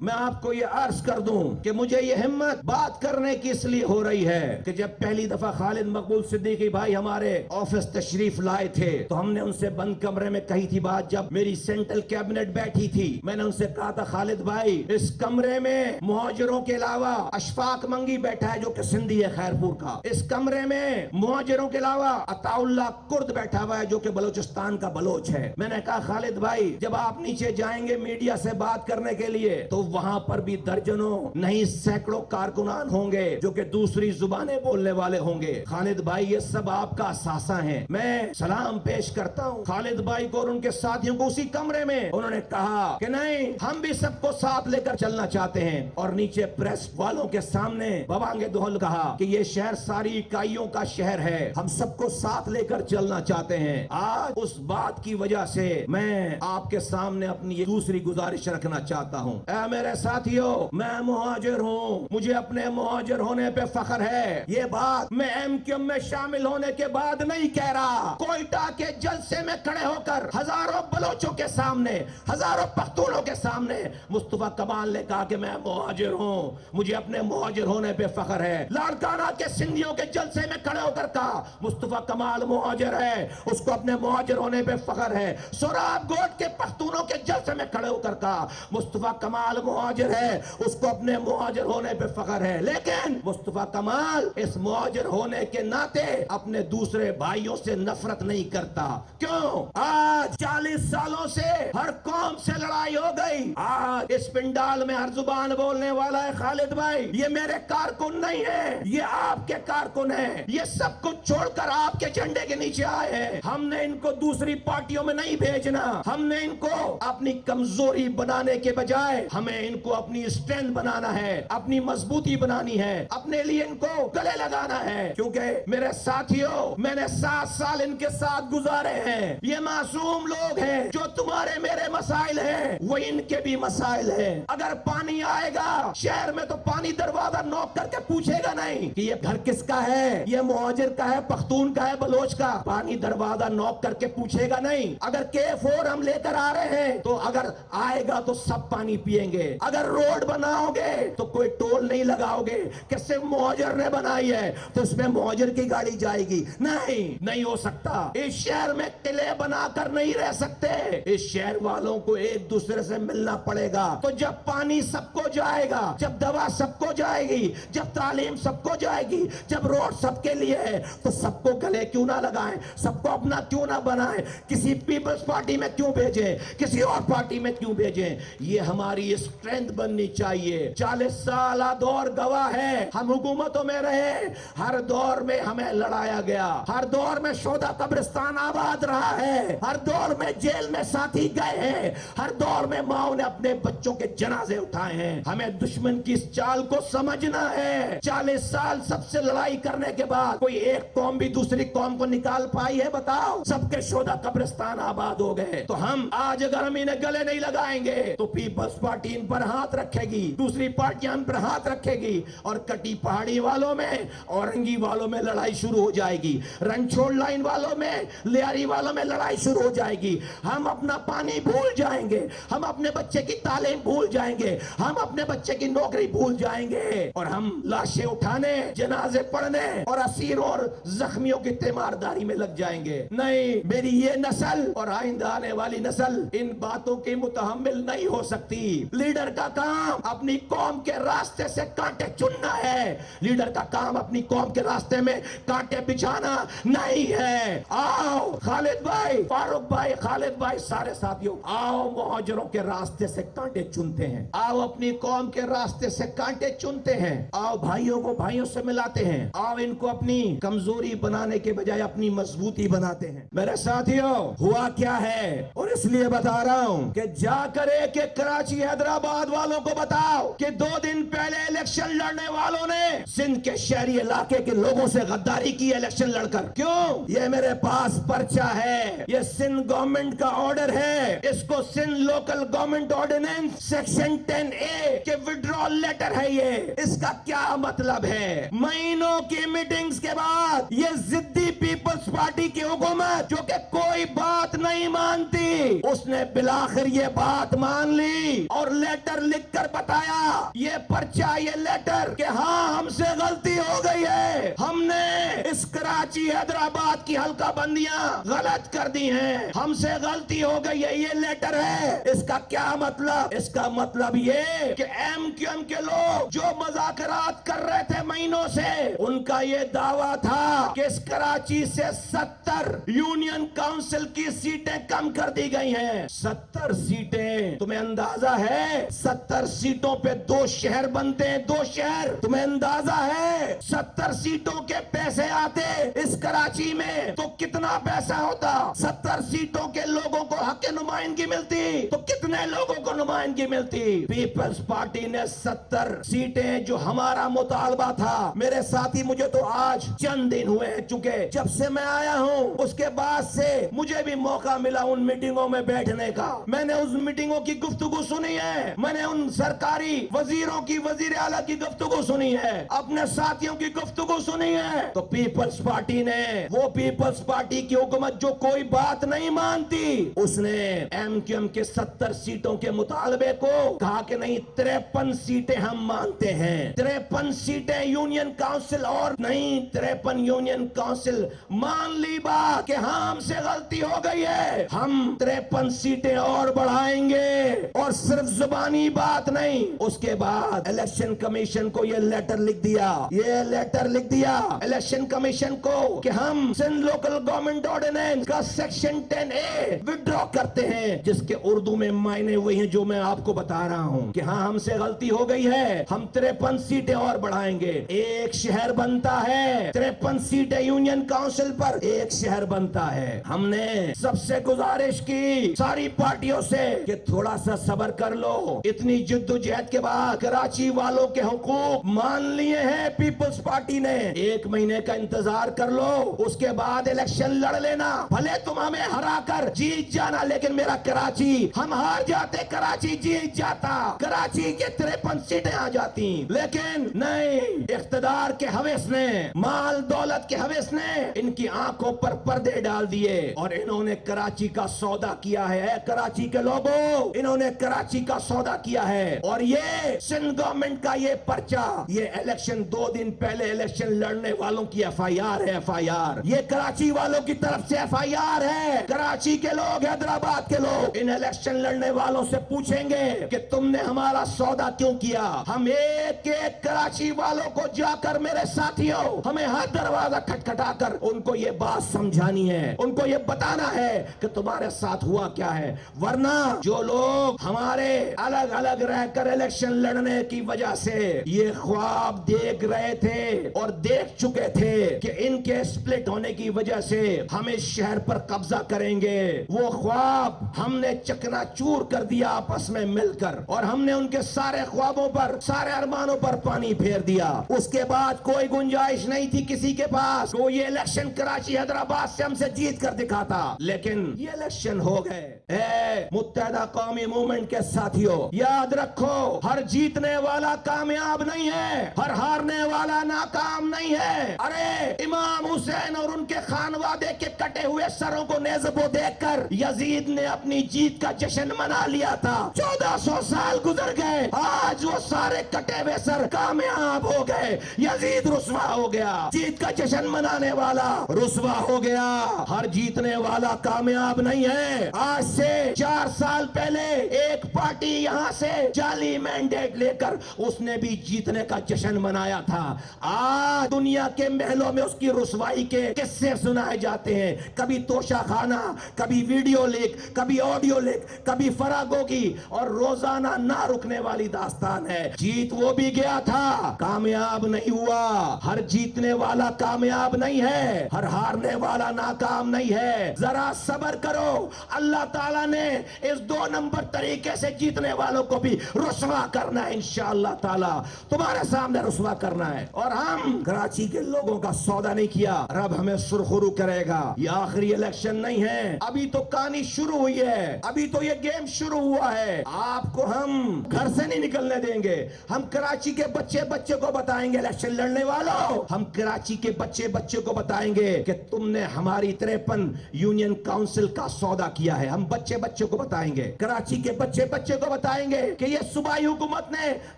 میں آپ کو یہ عرض کر دوں کہ مجھے یہ ہمت بات کرنے کی اس لیے ہو رہی ہے کہ جب پہلی دفعہ خالد مقبول صدیقی بھائی ہمارے آفس تشریف لائے تھے تو ہم نے ان سے بند کمرے میں کہی تھی بات. جب میری سینٹرل کیبنٹ بیٹھی تھی میں نے ان سے کہا تھا خالد بھائی اس کمرے میں مہاجروں کے علاوہ اشفاق منگی بیٹھا ہے جو کہ سندھی ہے خیرپور کا. اس کمرے میں مہاجروں کے علاوہ عطا اللہ کرد بیٹھا ہوا ہے جو کہ بلوچستان کا بلوچ ہے. میں نے کہا خالد بھائی جب آپ نیچے جائیں گے میڈیا سے بات کرنے کے لیے تو وہاں پر بھی درجنوں نہیں سینکڑوں کارکنان ہوں گے جو کہ دوسری زبانیں بولنے والے ہوں گے. خالد بھائی یہ سب آپ کا اثاثہ ہیں. میں سلام پیش کرتا ہوں خالد بھائی کو اور ان کے ساتھیوں کو اسی کمرے میں. انہوں نے کہا کہ نہیں ہم بھی سب کو ساتھ لے کر چلنا چاہتے ہیں. اور نیچے پریس والوں کے سامنے بوانگے دہل کہا کہ یہ شہر ساری اکائیوں کا شہر ہے, ہم سب کو ساتھ لے کر چلنا چاہتے ہیں. آج اس بات کی وجہ سے میں آپ کے سامنے اپنی یہ دوسری گزارش رکھنا چاہتا ہوں. اے میرے ساتھیوں میں مہاجر ہوں, مجھے اپنے مہاجر ہونے پہ فخر ہے. یہ بات میں ایم کیو ایم میں شامل ہونے کے بعد نہیں کہہ رہا. کوئٹہ کے جلسے میں کھڑے ہو کر ہزاروں بلوچوں کے سامنے ہزاروں پختونوں کے سامنے مصطفیٰ کمال نے کہا کہ میں مہاجر ہوں, مجھے اپنے مہاجر ہونے پہ فخر ہے. لاڑکانہ کے سندھیوں کے جلسے میں کھڑے ہو کر کہا مصطفیٰ کمال مہاجر ہے, اس کو اپنے مہاجر ہونے پہ فخر ہے. سوراب گوٹ کے پختونوں کے جلسے میں کھڑے ہو کر کہا مصطفیٰ کمال مہاجر ہے, اس کو اپنے مہاجر ہونے پہ فخر ہے. لیکن مصطفیٰ کمال اس مہاجر ہونے کے ناطے اپنے دوسرے بھائیوں سے نفرت نہیں کرتا. کیوں؟ آج 40 سالوں سے ہر قوم سے لڑائی ہو گئی. آج اس پنڈال میں ہر زبان بولنے والا ہے خالد بھائی. یہ میرے کارکن نہیں ہے, یہ آپ کے کارکن ہیں. یہ سب کچھ چھوڑ کر آپ کے جھنڈے کے نیچے آئے ہیں. ہم نے ان کو دوسری پارٹیوں میں نہیں بھیجنا. ہم نے ان کو اپنی کمزوری بنانے کے بجائے ہمیں ان کو اپنی اسٹرینتھ بنانا ہے, اپنی مضبوطی بنانی ہے, اپنے لیے ان کو گلے لگانا ہے. کیونکہ میرے ساتھیوں میں نے 7 سال ان کے ساتھ گزارے ہیں. یہ معصوم لوگ ہیں. جو تمہارے میرے مسائل ہیں وہ ان کے بھی مسائل ہیں. اگر پانی آئے گا شہر میں تو پانی دروازہ نوک کر کے پوچھے گا نہیں کہ یہ گھر کس کا ہے, یہ مہاجر کا ہے, پختون کا ہے, بلوچ کا. پانی دروازہ نوک کر کے پوچھے گا نہیں. اگر K4 ہم لے کر آ رہے ہیں تو اگر آئے گا تو سب پانی پیئیں گے. اگر روڈ بناؤ گے تو کوئی ٹول نہیں لگاؤ گے کہ صرف مہاجر نے بنائی ہے تو اس میں مہاجر کی گاڑی جائے گی. نہیں ہو سکتا. اس شہر میں قلعے بنا کر نہیں رہ سکتے. اس شہر والوں کو ایک دوسرے سے ملنا پڑے گا. تو جب پانی سب کو جائے گا, جب دوا سب کو جائے گی, جب تعلیم سب کو جائے گی, جب روڈ سب کے لیے ہے تو سب کو گلے کیوں نہ لگائیں, سب کو اپنا کیوں نہ بنائیں. کسی پیپلز پارٹی میں کیوں بھیجیں, کسی اور پارٹی میں کیوں بھیجیں. یہ ہماری اسٹرینتھ بننی چاہیے. 40 سالہ دور گواہ ہے. ہم حکومتوں میں رہے, ہر دور میں ہمیں لڑایا گیا, ہر دور میں شہداء قبرستان آباد رہا ہے, ہر دور میں جیل میں ساتھی گئے ہیں, ہر دور میں ماؤں نے اپنے بچوں کے جنازے اٹھائے ہیں. ہمیں دشمن کی اس چال کو سمجھنا ہے. 40 سال سب سے لڑائی کرنے کے بعد کوئی ایک قوم بھی دوسری قوم کو نکال پائی ہے؟ بتاؤ. سب کے شہداء قبرستان آباد ہو گئے. تو ہم آج اگر ہم انہیں گلے نہیں لگائیں گے تو پیپلز پارٹی ان پر ہاتھ رکھے گی, دوسری پارٹیاں ان پر ہاتھ رکھے گی, اور کٹی پہاڑی والوں میں, اورنگی والوں میں لڑائی شروع ہو جائے گی, رنچوڑ لائن والوں میں, لیاری والوں میں لڑائی شروع ہو جائے گی. ہم اپنا پانی بھول جائیں گے, ہم اپنے بچے کی تعلیم بھول جائیں گے, ہم اپنے بچے کی نوکری بھول جائیں گے, اور ہم لاشیں اٹھانے, جنازے پڑھنے اور اسیروں اور زخمیوں کی تیمارداری میں لگ جائیں گے. نہیں, میری یہ نسل اور آئندہ آنے والی نسل ان باتوں کی متحمل نہیں ہو سکتی. لیڈر کا کام اپنی قوم کے راستے سے کانٹے چننا ہے. لیڈر کا کام اپنی قوم کے راستے میں کانٹے بچھانا نہیں ہے. آؤ خالد بھائی, فاروق بھائی, خالد بھائی, سارے ساتھیوں, آؤ مہاجروں کے راستے سے کانٹے چنتے ہیں. آؤ اپنی قوم کے راستے سے کانٹے چنتے ہیں. آؤ بھائیوں کو بھائیوں سے ملاتے ہیں. آؤ ان کو اپنی کمزوری بنانے کے بجائے اپنی مضبوطی بناتے ہیں. میرے ساتھیوں, ہوا کیا ہے, اور اس لیے بتا رہا ہوں کہ جا کر ایک کراچی حیدرآباد والوں کو بتاؤ کہ 2 دن پہلے الیکشن لڑنے والوں نے سندھ کے شہری علاقے کے لوگوں سے غداری کی الیکشن لڑ کر. کیوں؟ یہ میرے پاس پرچہ ہے, یہ سندھ گورنمنٹ کا آرڈر ہے, اس کو Sindh local government ordinance section 10A کے وڈرال لیٹر ہے. یہ اس کا کیا مطلب ہے؟ مہینوں کی میٹنگز کے بعد یہ ضدی پیپلز پارٹی کی حکومت جو کہ کوئی بات نہیں مانتی, اس نے بالآخر یہ بات مان لی اور لیٹر لکھ کر بتایا، یہ پرچہ، یہ لیٹر کہ ہاں ہم سے غلطی ہو گئی ہے، ہم نے اس کراچی حیدرآباد کی حلقہ بندیاں غلط کر دی ہیں، ہم سے غلطی ہو گئی ہے، یہ لیٹر ہے۔ اس کا کیا مطلب؟ اس کا مطلب یہ کہ ایم کیو ایم کے لوگ جو مذاکرات کر رہے تھے مہینوں سے، ان کا یہ دعویٰ تھا کہ اس کراچی سے 70 یونین کاؤنسل کی سیٹیں کم کر دی گئی ہیں۔ 70 سیٹیں، تمہیں اندازہ ہے 70 سیٹوں پہ 2 شہر بنتے ہیں، 2 شہر۔ تمہیں اندازہ ہے 70 سیٹوں کے پیسے آتے اس کراچی میں تو کتنا پیسہ ہوتا؟ 70 سیٹوں کے لوگوں کو حق نمائندگی ملتی تو کتنے لوگوں کو نمائندگی ملتی؟ پیپلز پارٹی نے 70 سیٹیں جو ہمارا مطالبہ تھا، میرے ساتھی مجھے تو آج چند دن ہوئے ہیں، چونکہ جب سے میں آیا ہوں اس کے بعد سے مجھے بھی موقع ملا ان میٹنگوں میں بیٹھنے کا، میں نے اس میٹنگوں کی گفتگو سنی ہے، میں نے ان سرکاری وزیروں کی، وزیر اعلیٰ کی گفتگو سنی ہے، اپنے ساتھیوں کی گفتگو سنی ہے۔ تو پیپلز پارٹی نے، وہ پیپلز پارٹی کی حکومت جو کوئی بات نہیں مانتی، اس نے ایم کیو ایم کے 70 سیٹوں کے مطالبے کو کہا کہ نہیں 53 سیٹیں ہم مانتے ہیں، 53 سیٹیں یونین کاؤنسل، اور نہیں 53 یونین کاؤنسل مان لی بات کہ ہاں ہم سے غلطی ہو گئی ہے، ہم 53 سیٹیں اور بڑھائیں گے، اور صرف زبانی بات نہیں۔ اس کے بعد الیکشن کمیشن کو یہ لیٹر لکھ دیا، یہ لیٹر لکھ دیا الیکشن کمیشن کو کہ ہم سندھ لوکل گورنمنٹ آرڈیننس کا سیکشن 10A وڈرا کرتے ہیں، جس کے اردو میں معنی ہوئے ہیں جو میں آپ کو بتا رہا ہوں کہ ہاں ہم سے غلطی ہو گئی ہے، ہم 53 سیٹیں اور بڑھائیں گے، 1 شہر بنتا ہے، 53 سیٹیں یونین کاؤنسل پر 1 شہر بنتا ہے۔ ہم نے سب سے گزارش کی ساری پارٹیوں سے کہ تھوڑا سا صبر کر لو، اتنی جد و جہد کے بعد کراچی والوں کے حقوق مان لیے ہیں پیپلز پارٹی نے، 1 مہینے کا انتظار کر لو، اس کے بعد الیکشن لڑ لینا، بھلے تم ہمیں ہرا کر جیت جانا، لیکن میرا کراچی، ہم ہار جاتے کراچی جیت جاتا، کراچی کے 53 سیٹیں آ جاتی، لیکن نہیں، اقتدار کے ہوس نے، مال دولت کے ہوس نے ان کی آنکھوں پر پردے ڈال دیے، اور انہوں نے کراچی کا سودا کیا ہے۔ اے کراچی کے لوگوں، انہوں نے کراچی کا سودا کیا ہے، اور یہ سندھ گورنمنٹ کا یہ پرچہ، یہ الیکشن 2 دن پہلے الیکشن لڑنے والوں کی FIR ہے، FIR، یہ کراچی والوں کی طرف سے FIR ہے۔ کراچی کے لوگ، حیدرآباد کے لوگ ان الیکشن لڑنے والوں سے پوچھیں گے کہ تم نے ہمارا سودا کیوں کیا؟ ہم ایک ایک کراچی والوں کو جا کر، میرے ساتھیوں، ہمیں ہر دروازہ کھٹکھٹا کر ان کو یہ بات سمجھانی ہے، ان کو یہ بتانا ہے کہ تمہارے ساتھ ہوا کیا ہے، ورنہ جو لوگ ہمارے الگ الگ رہ کر الیکشن لڑنے کی وجہ سے یہ خواب دیکھ رہے تھے اور دیکھ چکے تھے کہ ان کے سپلٹ ہونے کی وجہ سے ہم اس شہر پر قبضہ کریں گے، وہ خواب ہم نے چکنا چور کر دیا آپس میں مل کر، اور ہم نے ان کے سارے خوابوں پر، سارے ارمانوں پر پانی پھیر دیا۔ اس کے بعد کوئی گنجائش نہیں تھی کسی کے پاس وہ یہ الیکشن کراچی حیدرآباد سے ہم سے جیت کر دکھاتا، لیکن یہ الیکشن ہو گئے۔ اے متحدہ قومی موومنٹ کے ساتھیوں، یاد رکھو، ہر جیتنے والا کامیاب نہیں ہے، ہر ہارنے والا ناکام نہیں ہے۔ ارے امام حسین اور ان کے خانوادے کے کٹے ہوئے سروں کو نیزبوں دیکھ کر یزید نے اپنی جیت کا جشن منا لیا تھا، 1400 سال گزر گئے، آج وہ سارے کٹے ہوئے سر کامیاب ہو گئے، یزید رسوا ہو گیا، جیت کا جشن منانے والا رسوا ہو گیا۔ ہر جیتنے والا کامیاب نہیں ہے۔ آج سے 4 سال پہلے ایک پارٹی یہاں سے جعلی مینڈیٹ لے کر اس نے بھی جیتنے کا جشن منایا تھا، آج دنیا کے محلوں میں اس کی رسوائی کے قصے سنائے جاتے ہیں، کبھی توشہ خانہ، کبھی ویڈیو لیک، کبھی آڈیو لیک، کبھی فراگوگی، اور روزانہ نہ رکنے والی داستان ہے۔ جیت وہ بھی گیا تھا، کامیاب نہیں ہوا۔ ہر جیتنے والا کامیاب نہیں ہے، ہر ہارنے والا ناکام نہیں ہے۔ ذرا صبر کرو، اللہ تعالیٰ نے اس 2 نمبر طریقے سے جیتنے والوں کو بھی رسوا کرنا ہے، انشاءاللہ تعالیٰ تمہارے سامنے رسوا کرنا ہے۔ اور ہم کراچی کے لوگوں کا سودا نہیں کیا، گیا رب ہمیں سرخرو کرے گا. یہ آخری الیکشن نہیں ہے, ابھی تو کہانی شروع ہوئی ہے, ابھی تو یہ گیم شروع ہوا ہے. آپ کو ہم گھر سے نہیں نکلنے دیں گے. ہم کراچی کے بچے کو بتائیں گے, الیکشن لڑنے والوں, ہم کراچی کے بچے کو بتائیں گے کہ تم نے ہماری 53 یونین کاؤنسل کا سودا کیا ہے. ہم بچے کو بتائیں گے, کراچی کے بچے کو بتائیں گے کہ یہ صوبائی حکومت نے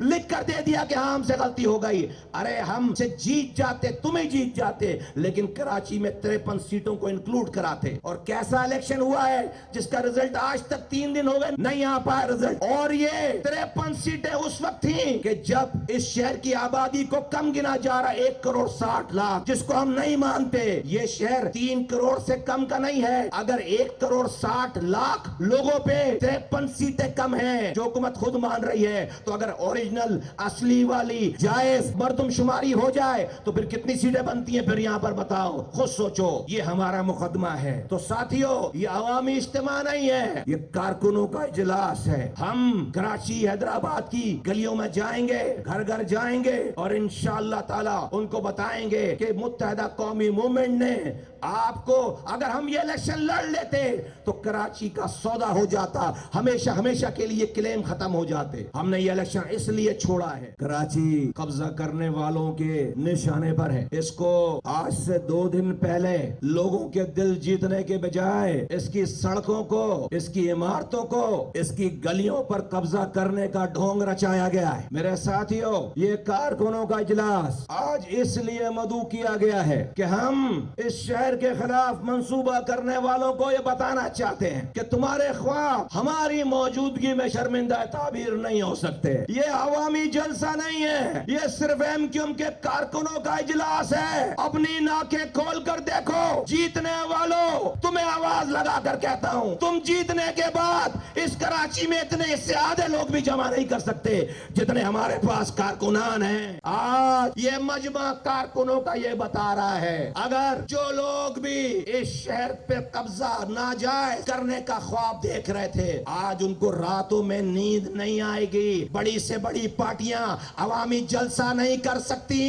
لکھ کر دے دیا کہ ہاں ہم سے غلطی ہو گئی. ارے ہم سے جیت جاتے, تمہیں جیت جاتے, لیکن کراچی میں 53 سیٹوں کو انکلوڈ کراتے. اور کیسا الیکشن ہوا ہے جس کا رزلٹ آج تک 3 دن ہو گئے نہیں آ پایا رزلٹ. اور یہ 53 سیٹیں اس وقت تھیں کہ جب اس شہر کی آبادی کو کم گنا جا رہا 1 کروڑ 60 لاکھ, جس کو ہم نہیں مانتے. یہ شہر 3 کروڑ سے کم کا نہیں ہے. اگر 1 کروڑ 60 لاکھ لوگوں پہ 53 سیٹیں کم ہیں جو حکومت خود مان رہی ہے, تو اگر اوریجنل اصلی والی جائز مردم شماری ہو جائے تو پھر کتنی سیٹیں بنتی ہیں؟ پھر یہاں پر بتاؤ, خود سوچو. یہ ہمارا مقدمہ ہے. تو ساتھیو, یہ عوامی اجتماع نہیں ہے, یہ کارکنوں کا اجلاس ہے. ہم کراچی حیدرآباد کی گلیوں میں جائیں گے, گھر گھر جائیں گے, اور انشاءاللہ تعالی ان کو بتائیں گے کہ متحدہ قومی موومنٹ نے آپ کو, اگر ہم یہ الیکشن لڑ لیتے تو کراچی کا سودا ہو جاتا, ہمیشہ کے لیے کلیم ختم ہو جاتے. ہم نے یہ الیکشن اس لیے چھوڑا ہے, کراچی قبضہ کرنے والوں کے نشانے پر ہے. اس کو آج سے 2 دن پہلے لوگوں کے دل جیتنے کے بجائے اس کی سڑکوں کو, اس کی عمارتوں کو, اس کی گلیوں پر قبضہ کرنے کا ڈھونگ رچایا گیا ہے. میرے ساتھیوں, یہ کارکنوں کا اجلاس آج اس لیے مدعو کیا گیا ہے کہ ہم اس شہر کے خلاف منصوبہ کرنے والوں کو یہ بتانا چاہتے ہیں کہ تمہارے خواب ہماری موجودگی میں شرمندہ تعبیر نہیں ہو سکتے. یہ عوامی جلسہ نہیں ہے, یہ صرف ایم کیو ایم کے کارکنوں کا اجلاس ہے. اپنی ناکیں کھول کر دیکھو. جیتنے والوں, تمہیں آواز لگا کر کہتا ہوں, تم جیتنے کے بعد اس کراچی میں اتنے اس سے آدھے لوگ بھی جمع نہیں کر سکتے جتنے ہمارے پاس کارکنان ہیں. آج یہ مجمع کارکنوں کا یہ بتا رہا ہے, اگر جو لوگ بھی اس شہر پہ قبضہ ناجائز کرنے کا خواب دیکھ رہے تھے, آج ان کو راتوں میں نیند نہیں آئے گی. بڑی سے بڑی پارٹیاں عوامی جلسہ نہیں کر سکتی.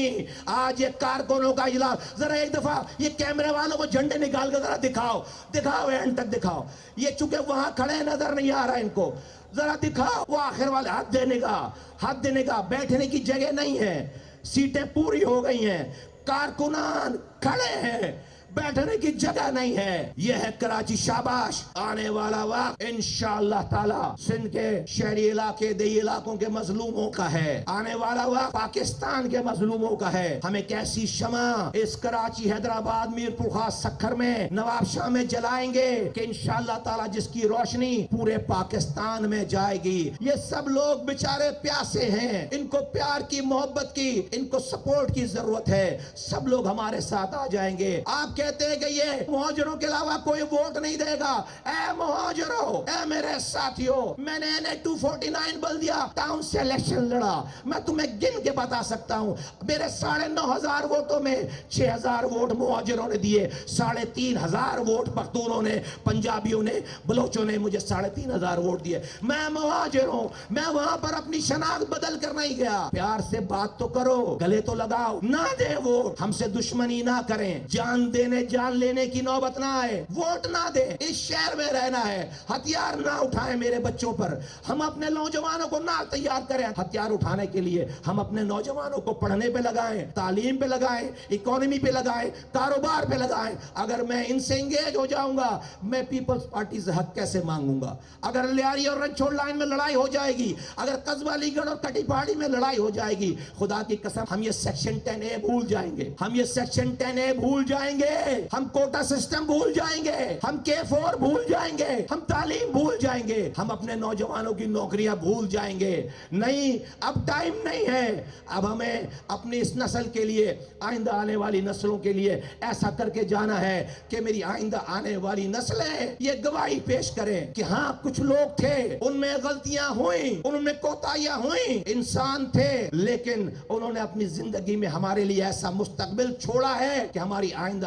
آج یہ کارکنوں کا اجلاس, ذرا ایک دفعہ یہ کیمرے والوں کو جھنڈے نکال کر ذرا دکھاؤ اینڈ تک دکھاؤ. یہ چونکہ وہاں کھڑے نظر نہیں آ رہا ان کو, ذرا دکھاؤ. وہ آخر والے حد دینے کا بیٹھنے کی جگہ نہیں ہے, سیٹیں پوری ہو گئی ہیں, کارکنان کھڑے ہیں, بیٹھنے کی جگہ نہیں ہے. یہ ہے کراچی. شاباش. آنے والا وقت انشاءاللہ تعالی سندھ کے شہری علاقے, دیہی علاقوں کے مظلوموں کا ہے. آنے والا وقت پاکستان کے مظلوموں کا ہے. ہم ایک ایسی شمع اس کراچی, حیدرآباد, میرپور خاص, سکھر میں, نواب شاہ میں جلائیں گے کہ انشاءاللہ تعالی جس کی روشنی پورے پاکستان میں جائے گی. یہ سب لوگ بیچارے پیاسے ہیں, ان کو پیار کی, محبت کی, ان کو سپورٹ کی ضرورت ہے. سب لوگ ہمارے ساتھ آ جائیں گے. آپ کہتے ہیں کہ یہ مہاجروں کے علاوہ کوئی ووٹ نہیں دے گا. اے مہاجروں, اے میرے ساتھیوں, میں نے NH 249 بلدیہ ٹاؤن سے الیکشن لڑا. میں تمہیں گن کے بتا سکتا ہوں, میرے 9,500 ووٹوں میں 6,000 ووٹ مہاجروں نے دیے, 3,500 ووٹ پختونوں نے, پنجابیوں نے, بلوچوں نے مجھے 3,500 ووٹ دیے. میں مہاجر ہوں, میں وہاں پر اپنی شناخت بدل کر نہیں گیا. پیار سے بات تو کرو, گلے تو لگاؤ, نہ دے ووٹ, ہم سے دشمنی نہ کریں, جان دینے جان لینے کی نوبت نہ آئے, ووٹ نہ دے. اس شہر میں رہنا ہے, ہتھیار نہ اٹھائیں میرے بچوں پر. ہم اپنے نوجوانوں کو نہ تیار کریں ہتھیار اٹھانے کے لیے. ہم اپنے نوجوانوں کو پڑھنے پہ لگائیں, تعلیم پہ لگائیں, اکانومی پہ لگائیں, کاروبار پہ لگائیں. اگر میں ان سے انگیج ہو جاؤں گا, میں پیپلز پارٹی سے حق کیسے مانگوں گا؟ اگر لیاری اور رنچھوڑ لائن میں لڑائی ہو جائے گی, اگر قصبہ علی گڑھ اور کٹی پہاڑی میں لڑائی ہو جائے گی, خدا کی قسم ہم یہ سیکشن 10A بھول جائیں گے. ہم یہ سیکشن 10A بھول جائیں گے. ہم کوٹا سسٹم بھول جائیں گے, ہم K4 بھول جائیں گے, ہم تعلیم بھول جائیں گے, ہم اپنے نوجوانوں کی نوکریاں بھول جائیں گے. نہیں, اب ٹائم نہیں ہے. اب ہمیں اپنی اس نسل کے لیے, آئندہ آنے والی نسلوں کے لیے ایسا کر کے جانا ہے کہ میری آئندہ آنے والی نسلیں یہ گواہی پیش کریں کہ ہاں کچھ لوگ تھے, ان میں غلطیاں ہوئیں, ان میں کوتاہیاں ہوئیں, انسان تھے, لیکن انہوں نے اپنی زندگی میں ہمارے لیے ایسا مستقبل چھوڑا ہے کہ ہماری آئندہ